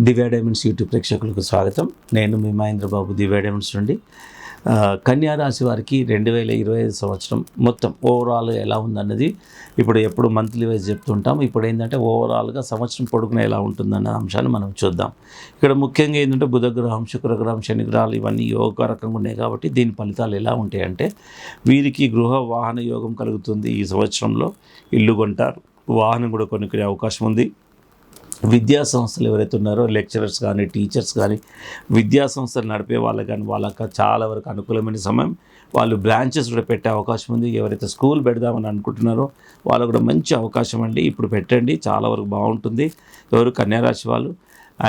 దివ్య diamonds YouTube ప్రేక్షకులకు స్వాగతం. నేను మీ మహేంద్ర బాబు, దివ్య డైమండ్స్ నుండి. కన్యా రాశి వారికి 2025 సంవత్సరం మొత్తం ఓవరాల్ ఎలా ఉందన్నది ఎప్పుడు మంత్లీ వైజ్ చెప్తుంటాం. ఇప్పుడు ఏంటంటే ఓవరాల్గా సంవత్సరం పొడుగున ఎలా ఉంటుందన్న అంశాన్ని మనం చూద్దాం. ఇక్కడ ముఖ్యంగా ఏంటంటే బుధగ్రహం, శుక్రగ్రహం, శనిగ్రహాలు ఇవన్నీ యోగకారకంగా ఉన్నాయి కాబట్టి దీని ఫలితాలు ఎలా ఉంటాయంటే వీరికి గృహ వాహన యోగం కలుగుతుంది. ఈ సంవత్సరంలో ఇల్లు కొంటారు, వాహనం కూడా కొనుక్కునే అవకాశం ఉంది. విద్యా సంస్థలు ఎవరైతే ఉన్నారో లెక్చరర్స్ కానీ, టీచర్స్ కానీ, విద్యా సంస్థలు నడిపే వాళ్ళకి కానీ వాళ్ళకి చాలా వరకు అనుకూలమైన సమయం. వాళ్ళు బ్రాంచెస్ కూడా పెట్టే అవకాశం ఉంది. ఎవరైతే స్కూల్ పెడదామని అనుకుంటున్నారో వాళ్ళకు కూడా మంచి అవకాశం అండి. ఇప్పుడు పెట్టండి, చాలా వరకు బాగుంటుంది. ఎవరు కన్యారాశి వాళ్ళు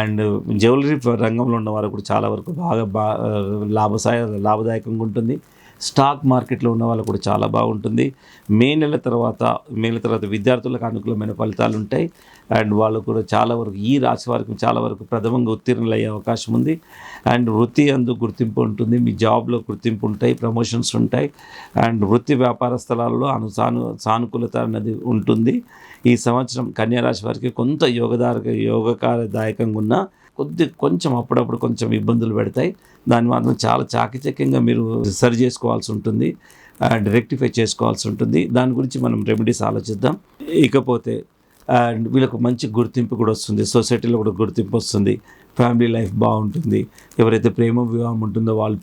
అండ్ జ్యువెలరీ రంగంలో ఉన్న వారు కూడా చాలా వరకు బాగా లాభదాయకంగా ఉంటుంది. స్టాక్ మార్కెట్లో ఉన్న వాళ్ళకు కూడా చాలా బాగుంటుంది. మే నెల తర్వాత విద్యార్థులకు అనుకూలమైన ఫలితాలు ఉంటాయి. అండ్ వాళ్ళు కూడా చాలా వరకు ఈ రాశి వారికి చాలా వరకు ప్రథమంగా ఉత్తీర్ణులు అయ్యే అవకాశం ఉంది. అండ్ వృత్తి అందు గుర్తింపు ఉంటుంది, మీ జాబ్లో గుర్తింపు ఉంటాయి, ప్రమోషన్స్ ఉంటాయి. అండ్ వృత్తి వ్యాపార స్థలాల్లో సానుకూలత అన్నది ఉంటుంది. ఈ సంవత్సరం కన్యారాశి వారికి కొంత యోగకారదాయకంగా ఉన్న కొంచెం అప్పుడప్పుడు కొంచెం ఇబ్బందులు పెడతాయి. దాన్ని మాత్రం చాలా చాకచక్యంగా మీరు సరి చేసుకోవాల్సి ఉంటుంది అండ్ రెక్టిఫై చేసుకోవాల్సి ఉంటుంది. దాని గురించి మనం రెమెడీస్ ఆలోచిద్దాం. ఇకపోతే అండ్ వీళ్ళకు మంచి గుర్తింపు కూడా వస్తుంది, సొసైటీలో కూడా గుర్తింపు వస్తుంది, ఫ్యామిలీ లైఫ్ బాగుంటుంది. ఎవరైతే ప్రేమ వివాహం ఉంటుందో వాళ్ళు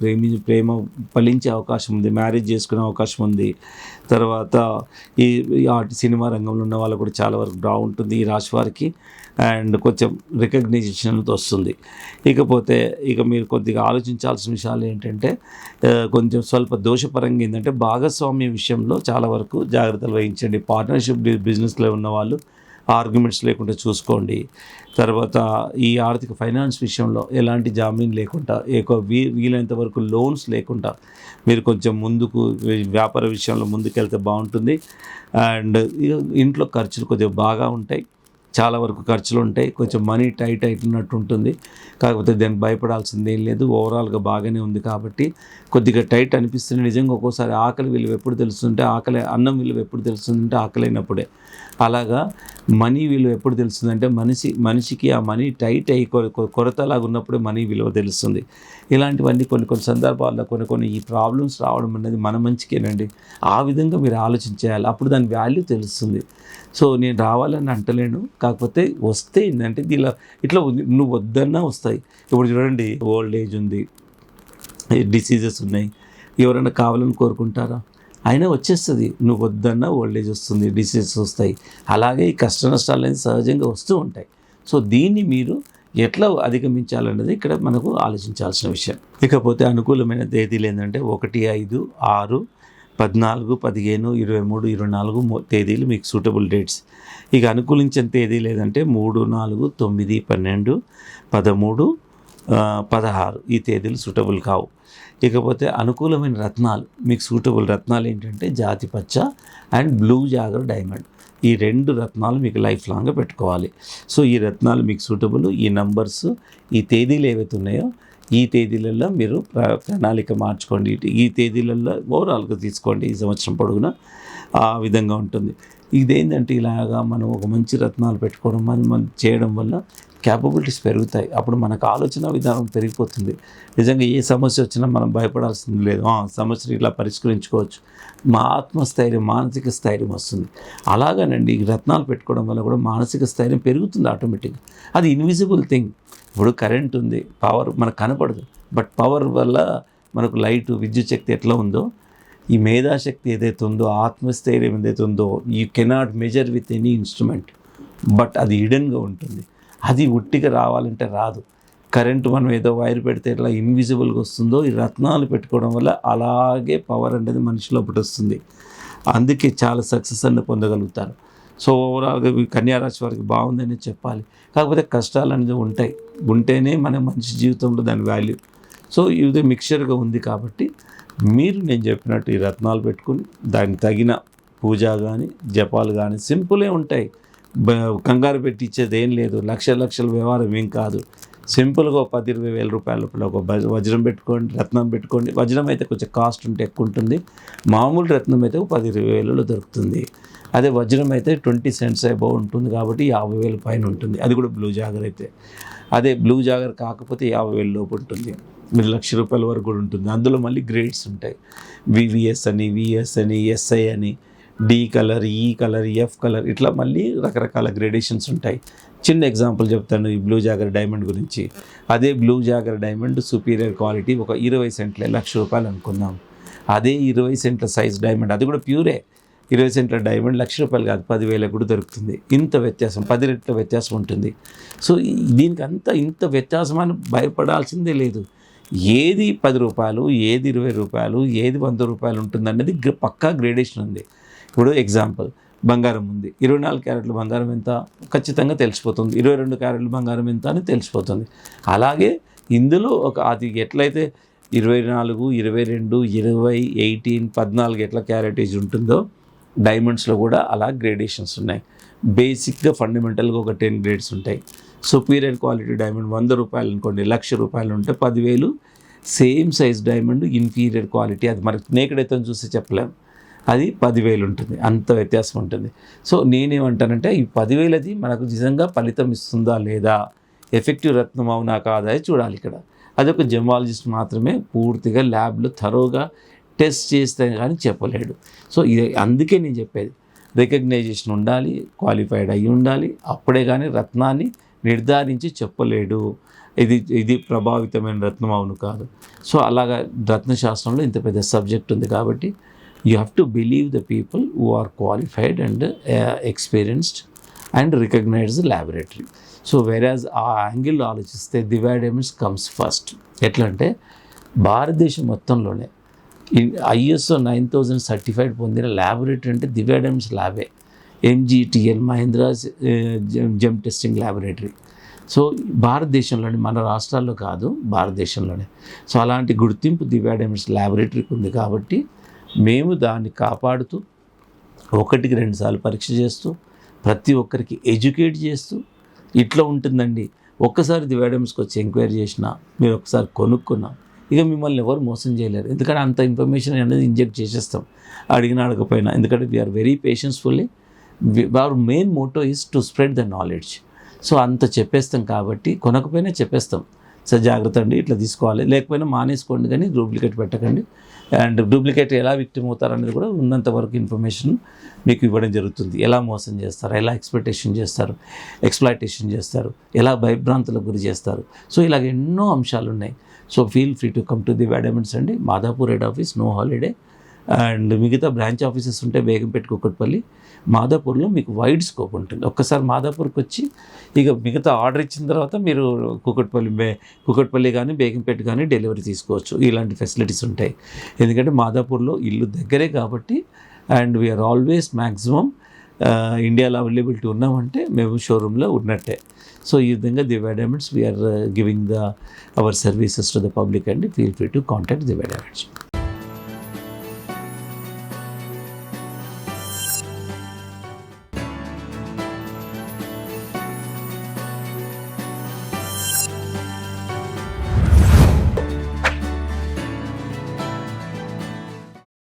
ప్రేమ ఫలించే అవకాశం ఉంది, మ్యారేజ్ చేసుకునే అవకాశం ఉంది. తర్వాత ఈ సినిమా రంగంలో ఉన్న వాళ్ళు కూడా చాలా వరకు బాగుంటుంది ఈ రాశి వారికి. అండ్ కొంచెం రికగ్నైజేషన్ వస్తుంది. ఇకపోతే మీరు కొద్దిగా ఆలోచించాల్సిన విషయాలు ఏంటంటే కొంచెం స్వల్ప దోషపరంగా ఏంటంటే భాగస్వామ్య విషయంలో చాలా వరకు జాగ్రత్తలు వహించండి. పార్ట్నర్షిప్ బిజినెస్లో ఉన్న వాళ్ళు ఆర్గ్యుమెంట్స్ లేకుండా చూసుకోండి. తర్వాత ఈ ఆర్థిక ఫైనాన్స్ విషయంలో ఎలాంటి జామీన్ లేకుండా వీలైనంత వరకు లోన్స్ లేకుండా మీరు కొంచెం ముందుకు వ్యాపార విషయంలో ముందుకెళ్తే బాగుంటుంది. అండ్ ఇంట్లో ఖర్చులు కొద్దిగా బాగా ఉంటాయి, చాలా వరకు ఖర్చులు ఉంటాయి, కొంచెం మనీ టైట్ అవుతున్నట్టు ఉంటుంది. కాకపోతే దానికి భయపడాల్సింది ఏం లేదు, ఓవరాల్గా బాగానే ఉంది. కాబట్టి కొద్దిగా టైట్ అనిపిస్తుంది నిజంగా. ఒక్కోసారి ఆకలి విలువ ఎప్పుడు తెలుస్తుంటే అన్నం విలువ ఎప్పుడు తెలుస్తుందంటే ఆకలైనప్పుడే. అలాగా మనీ విలువ ఎప్పుడు తెలుస్తుందంటే మనిషికి ఆ మనీ టైట్ అయ్యి కొరతలాగా ఉన్నప్పుడే మనీ విలువ తెలుస్తుంది. ఇలాంటివన్నీ కొన్ని సందర్భాల్లో కొన్ని ఈ ప్రాబ్లమ్స్ రావడం అనేది మన మంచికేనండి. ఆ విధంగా మీరు ఆలోచించేయాలి, అప్పుడు దాని వాల్యూ తెలుస్తుంది. సో నేను రావాలని అంటలేను, కాకపోతే వస్తే ఏంటంటే ఇట్లా నువ్వు వద్దన్నా వస్తాయి. ఇప్పుడు చూడండి, ఓల్డ్ ఏజ్ ఉంది, డిసీజెస్ ఉన్నాయి, ఎవరైనా కావాలని కోరుకుంటారా? అయినా వచ్చేస్తుంది. నువ్వు వద్దన్నా ఓల్డ్ ఏజ్ వస్తుంది, డిసీజెస్ వస్తాయి. అలాగే ఈ కష్ట నష్టాలు అనేది సహజంగా వస్తూ ఉంటాయి. సో దీన్ని మీరు ఎట్లా అధిగమించాలన్నది ఇక్కడ మనకు ఆలోచించాల్సిన విషయం. ఇకపోతే అనుకూలమైన తేదీలు ఏంటంటే 1, 5, 6, 14, 15, 23, 24 తేదీలు మీకు సూటబుల్ డేట్స్. ఇక అనుకూలించిన తేదీలు ఏదంటే 3, 4, 9, 12, 13, 16 ఈ తేదీలు సూటబుల్ కావు. ఇకపోతే అనుకూలమైన రత్నాలు, మీకు సూటబుల్ రత్నాలు ఏంటంటే జాతి పచ్చ అండ్ బ్లూ జాగర్ డైమండ్. ఈ 2 రత్నాలు మీకు లైఫ్ లాంగ్గా పెట్టుకోవాలి. సో ఈ రత్నాలు మీకు సూటబుల్. ఈ నంబర్స్, ఈ తేదీలు ఏవైతే ఉన్నాయో ఈ తేదీలలో మీరు ప్రణాళిక మార్చుకోండి. ఈ తేదీలలో ఓవరాల్గా తీసుకోండి. ఈ సంవత్సరం పొడుగున ఆ విధంగా ఉంటుంది. ఇదేంటంటే ఇలాగా మనం ఒక మంచి రత్నాలు పెట్టుకోవడం మనం చేయడం వల్ల క్యాపబిలిటీస్ పెరుగుతాయి. అప్పుడు మనకు ఆలోచన విధానం పెరిగిపోతుంది. నిజంగా ఏ సమస్య వచ్చినా మనం భయపడాల్సింది లేదు, సమస్యను ఇలా పరిష్కరించుకోవచ్చు. మా ఆత్మస్థైర్యం, మానసిక స్థైర్యం వస్తుంది. అలాగనండి ఈ రత్నాలు పెట్టుకోవడం వల్ల కూడా మానసిక స్థైర్యం పెరుగుతుంది ఆటోమేటిక్గా. అది ఇన్విజిబుల్ థింగ్. ఇప్పుడు కరెంట్ ఉంది, పవర్ మనకు కనపడదు, బట్ పవర్ వల్ల మనకు లైటు, విద్యుత్ శక్తి ఎట్లా ఉందో ఈ మేధాశక్తి ఏదైతే ఉందో, ఆత్మస్థైర్యం ఏదైతే ఉందో, you cannot measure with any instrument, but అది హిడెన్గా ఉంటుంది. అది ఉట్టిగా రావాలంటే రాదు. కరెంటు మనం ఏదో వైర్ పెడితే ఎట్లా ఇన్విజిబుల్గా వస్తుందో ఈ రత్నాలు పెట్టుకోవడం వల్ల అలాగే పవర్ అనేది మనిషి లోపల వస్తుంది. అందుకే చాలా సక్సెస్ అన్ని పొందగలుగుతారు. సో ఓవరాల్గా కన్యారాశి వారికి బాగుందని చెప్పాలి. కాకపోతే కష్టాలు అనేది ఉంటేనే మన మనిషి జీవితంలో దాని వాల్యూ. సో ఇది మిక్చర్గా ఉంది కాబట్టి నేను చెప్పినట్టు ఈ రత్నాలు పెట్టుకుని దానికి తగిన పూజ కానీ జపాలు కానీ సింపులే ఉంటాయి. కంగారు పెట్టించేది ఏం లేదు, లక్షల వ్యవహారం ఏం కాదు. సింపుల్గా 10-20 వేల రూపాయల లోపల ఒక వజ్రం పెట్టుకోండి, రత్నం పెట్టుకోండి. వజ్రం అయితే కొంచెం కాస్ట్ ఎక్కువ ఉంటుంది, మామూలు రత్నం అయితే 10-20 వేలలో దొరుకుతుంది. అదే వజ్రం అయితే 20 cents అబౌవ్ ఉంటుంది కాబట్టి 50,000 పైన ఉంటుంది, అది కూడా బ్లూ జాగర్ అయితే. అదే బ్లూ జాగర్ కాకపోతే 50,000 లోపు ఉంటుంది, మీరు ₹1,00,000 వరకు కూడా ఉంటుంది. అందులో మళ్ళీ గ్రేడ్స్ ఉంటాయి, వివిఎస్ అని, విఎస్ అని, ఎస్ఐ అని, డి కలర్, ఈ కలర్, ఎఫ్ కలర్, ఇట్లా మళ్ళీ రకరకాల గ్రేడేషన్స్ ఉంటాయి. చిన్న ఎగ్జాంపుల్ చెప్తాను ఈ బ్లూ జాగర్ డైమండ్ గురించి. అదే blue jogger diamond superior quality ఒక 20 సెంట్లే, ₹1,00,000 అనుకుందాం. అదే 20 సెంట్ల సైజ్ డైమండ్, అది కూడా ప్యూరే, 20 సెంట్ల డైమండ్ ₹1,00,000 కాదు, 10,000 కూడా దొరుకుతుంది. ఇంత వ్యత్యాసం, 10 రెట్ల వ్యత్యాసం ఉంటుంది. సో దీనికి ఇంత వ్యత్యాసం అని భయపడాల్సిందే లేదు. ఏది ₹10, ఏది ₹20, ఏది ₹100 ఉంటుందన్నది పక్కా గ్రేడేషన్ ఉంది. ఇప్పుడు ఎగ్జాంపుల్, బంగారం ఉంది, 24 క్యారెట్ల బంగారం ఎంత ఖచ్చితంగా తెలిసిపోతుంది, 22 క్యారెట్ల బంగారం ఎంత అని తెలిసిపోతుంది. అలాగే ఇందులో అది ఎట్లయితే 24, 22, 20, 18, 14 ఎట్లా క్యారెటేజ్ ఉంటుందో డైమండ్స్లో కూడా అలా గ్రేడేషన్స్ ఉన్నాయి. బేసిక్గా ఫండమెంటల్గా ఒక 10 గ్రేడ్స్ ఉంటాయి. సుపీరియర్ క్వాలిటీ డైమండ్ ₹100 అనుకోండి, ₹1,00,000 ఉంటే 10,000. Same size diamond inferior quality, అది మనకి నేకడైతే చూసి చెప్పలేం, అది 10,000 ఉంటుంది, అంత వ్యత్యాసం ఉంటుంది. సో నేనేమంటానంటే ఈ 10,000 మనకు నిజంగా ఫలితం ఇస్తుందా లేదా, ఎఫెక్టివ్ రత్నం అవునా కాదా చూడాలి. ఇక్కడ అదొక జెమాలజిస్ట్ మాత్రమే పూర్తిగా ల్యాబ్లో థరోగా టెస్ట్ చేస్తే కానీ చెప్పలేడు. సో ఇది అందుకే నేను చెప్పేది, రికగ్నైజేషన్ ఉండాలి, క్వాలిఫైడ్ అయి ఉండాలి, అప్పుడే కానీ రత్నాన్ని నిర్ధారించి చెప్పలేడు ఇది ప్రభావితమైన రత్నం అవును కాదు. సో అలాగా రత్నశాస్త్రంలో ఇంత పెద్ద సబ్జెక్ట్ ఉంది కాబట్టి you have to believe the people who are qualified and experienced and recognized laboratory. So whereas ఆ యాంగిల్ ఆలోచిస్తే దివ్య డైమండ్స్ కమ్స్ ఫస్ట్. ఎట్లా అంటే భారతదేశం మొత్తంలోనే ISO 9000 సర్టిఫైడ్ పొందిన ల్యాబొరేటరీ అంటే దివ్య డైమండ్స్ ల్యాబే, MGTL Mahindra's gem testing laboratory. So భారతదేశంలోని, మన రాష్ట్రాల్లో కాదు, భారతదేశంలోనే. సో అలాంటి గుర్తింపు దివ్య డైమండ్స్ ల్యాబొరేటరీకి ఉంది కాబట్టి మేము దాన్ని కాపాడుతూ 1కి 2 సార్లు పరీక్ష చేస్తూ ప్రతి ఒక్కరికి ఎడ్యుకేట్ చేస్తూ ఇట్లా ఉంటుందండి. ఒక్కసారి దివ్య డైమండ్స్కి వచ్చి ఎంక్వైరీ చేసినా, మీరు ఒకసారి కొనుక్కున్నా, ఇక మిమ్మల్ని ఎవరు మోసం చేయలేరు. ఎందుకంటే అంత ఇన్ఫర్మేషన్ అనేది ఇంజెక్ట్ చేసేస్తాం అడిగినా అడగకపోయినా. ఎందుకంటే we are very patiencefully, our main motto is to spread the knowledge. So అంత చెప్పేస్తాం కాబట్టి కొనకపోయినా చెప్పేస్తాం, సార్ జాగ్రత్త అండి, ఇట్లా తీసుకోవాలి, లేకపోయినా మానేసుకోండి, కానీ డూప్లికేట్ పెట్టకండి. అండ్ డూప్లికేట్ ఎలా విక్టిమ్ అవుతారనేది కూడా ఉన్నంత వరకు ఇన్ఫర్మేషన్ మీకు ఇవ్వడం జరుగుతుంది. ఎలా మోసం చేస్తారు, ఎలా ఎక్స్ప్లాయిటేషన్ చేస్తారు, ఎలా భయభ్రాంతులకు గురి చేస్తారు. సో ఇలాగ ఎన్నో అంశాలు ఉన్నాయి. So feel free to come to Divya diamonds అండి. Madhapur head office, no holiday. And మిగతా బ్రాంచ్ ఆఫీసెస్ ఉంటే బేగంపేట, కూకట్పల్లి, మాదాపూర్లో మీకు వైడ్ స్కోప్ ఉంటుంది. ఒక్కసారి మాదాపూర్కి వచ్చి ఇక మిగతా ఆర్డర్ ఇచ్చిన తర్వాత మీరు కూకట్పల్లి కానీ బేగంపేట కానీ డెలివరీ తీసుకోవచ్చు. ఇలాంటి ఫెసిలిటీస్ ఉంటాయి. ఎందుకంటే మాదాపూర్లో ఇల్లు దగ్గరే కాబట్టి, అండ్ వీఆర్ ఆల్వేస్ మ్యాక్సిమం ఇండియాలో అవైలబిలిటీ ఉన్నామంటే మేము షోరూంలో ఉన్నట్టే. సో ఈ విధంగా Divya diamonds we are giving our services to the public అండి. Feel free to contact Divya diamonds.